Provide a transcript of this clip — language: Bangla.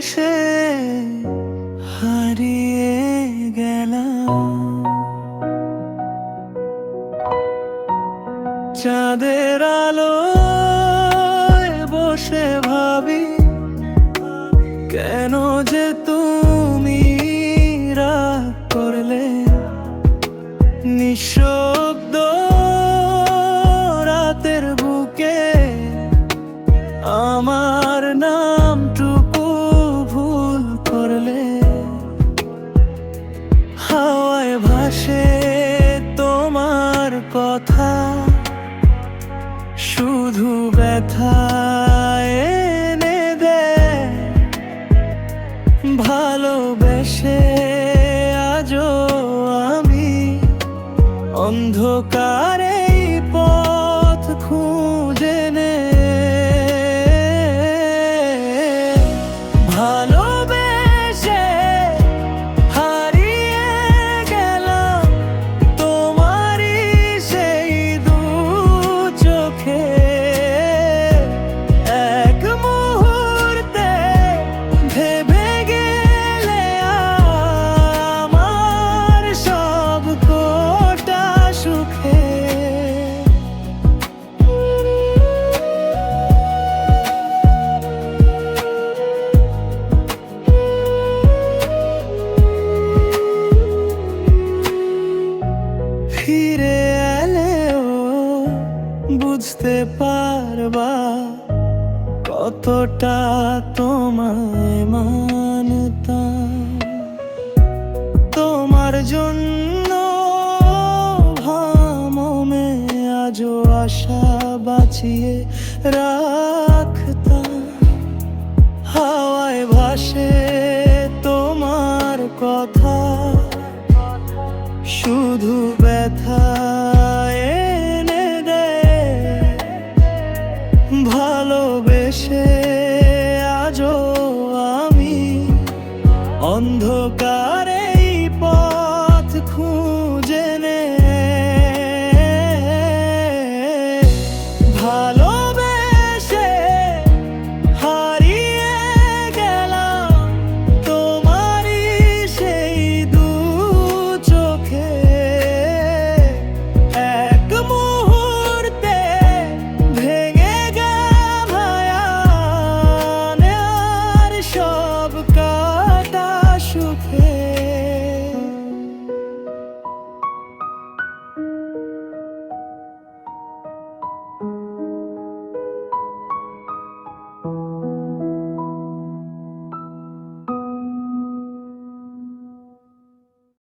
শেষে হারিয়ে গেলাম। চাঁদের আলোয় বসে ভাবি, কেন যে তুমি রাগ করলে। নিঃশব্দ রাতের বুকে আমার নামটুকু ভুল করলে। হাওয়ায় ভাসে তোমার কথা, শুধু ব্যথা এনে দেয়। ভালোবেসে আজও আমি অন্ধকারে পথ খুঁজে নে। ভালোবেসে হারিয়ে গেলাম তোমারই সেই দু চোখে। এক মুহূর্তে ভেবে গেলে আমার সব কোটা সুখে। ফিরে এলেও বুঝতে পারবা কতটা তোমায় মানতাম। তোমার জন্য ভামমে আজও আশা বাঁচিয়ে রাখতাম। হাওয়ায় ভাসে তোমার কথা, শুধু ব্যথা এনে দেয়। ভালোবেসে আজও আমি অন্ধকারে পথ খুঁজে নে। ভালোবেসে হারিয়ে গেলাম তোমারই সেই দু চোখে। এক মুহূর্তে ভেঙে গেল ভায়ানের সব